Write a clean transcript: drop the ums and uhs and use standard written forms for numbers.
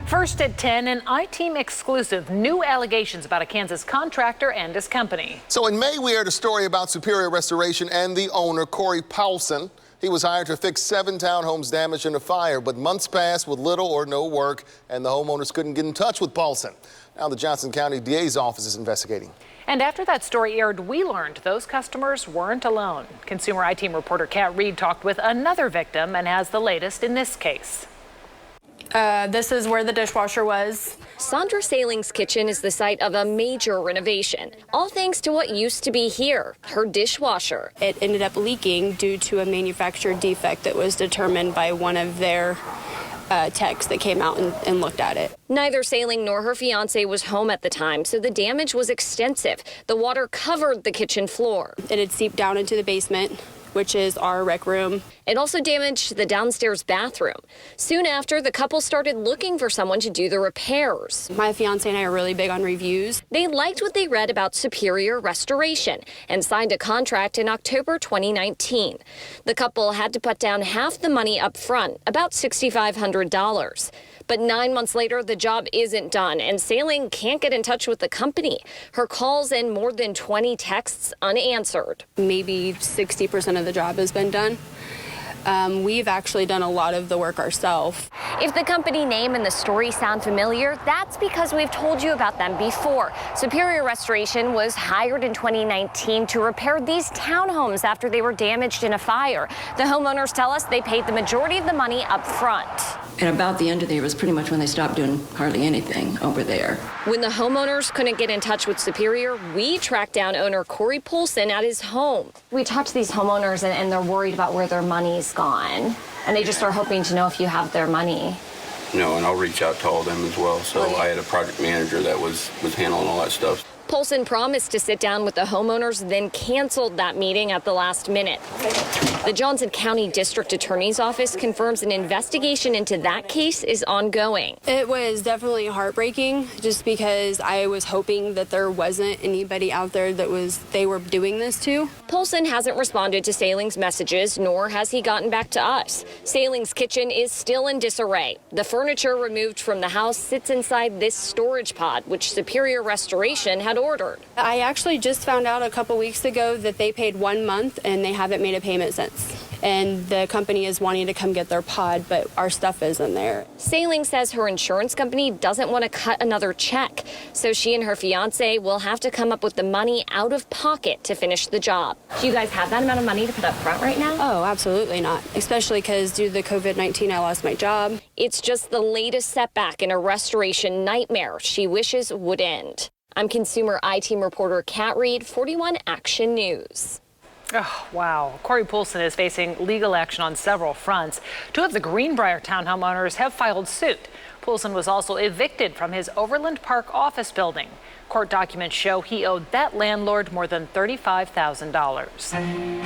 First at 10, an I-Team exclusive. New allegations about a Kansas contractor and his company. So in May, we aired a story about Superior Restoration and the owner, Corey Paulson. He was hired to fix 7 townhomes damaged in a fire, but months passed with little or no work, and the homeowners couldn't get in touch with Paulson. Now the Johnson County DA's office is investigating. And after that story aired, we learned those customers weren't alone. Consumer I-Team reporter Kat Reed talked with another victim and has the latest in this case. This is where the dishwasher was. Sandra Saling's kitchen is the site of a major renovation, all thanks to what used to be here, her dishwasher. It ended up leaking due to a manufacturer defect that was determined by one of their techs that came out and looked at it. Neither Saling nor her fiance was home at the time, so the damage was extensive. The water covered the kitchen floor. It had seeped down into the basement, which is our rec room. It also damaged the downstairs bathroom. Soon after, the couple started looking for someone to do the repairs. My fiance and I are really big on reviews. They liked what they read about Superior Restoration and signed a contract in October 2019. The couple had to put down half the money up front, about $6,500. But 9 months later, the job isn't done, and Saling can't get in touch with the company. Her calls and more than 20 texts unanswered. Maybe 60% of the job has been done. We've actually done a lot of the work ourselves. If the company name and the story sound familiar, that's because we've told you about them before. Superior Restoration was hired in 2019 to repair these townhomes after they were damaged in a fire. The homeowners tell us they paid the majority of the money up front. And about the end of the year was pretty much when they stopped doing hardly anything over there. When the homeowners couldn't get in touch with Superior, we tracked down owner Corey Paulson at his home. We talked to these homeowners and they're worried about where their money's gone. And they just are hoping to know if you have their money. No, and I'll reach out to all of them as well. So I had a project manager that was handling all that stuff. Paulson promised to sit down with the homeowners, then canceled that meeting at the last minute. The Johnson County District Attorney's Office confirms an investigation into that case is ongoing. It was definitely heartbreaking, just because I was hoping that there wasn't anybody out there that they were doing this to. Paulson hasn't responded to Saling's messages, nor has he gotten back to us. Saling's kitchen is still in disarray. The furniture removed from the house sits inside this storage pod, which Superior Restoration had ordered. I actually just found out a couple weeks ago that they paid 1 month and they haven't made a payment since. And the company is wanting to come get their pod, but our stuff isn't there. Saling says her insurance company doesn't want to cut another check, so she and her fiance will have to come up with the money out of pocket to finish the job. Do you guys have that amount of money to put up front right now? Oh, absolutely not, especially because due to the COVID-19, I lost my job. It's just the latest setback in a restoration nightmare she wishes would end. I'm Consumer I-Team reporter Kat Reed, 41 Action News. Oh, wow. Corey Paulson is facing legal action on several fronts. 2 of the Greenbrier townhome owners have filed suit. Paulson was also evicted from his Overland Park office building. Court documents show he owed that landlord more than $35,000.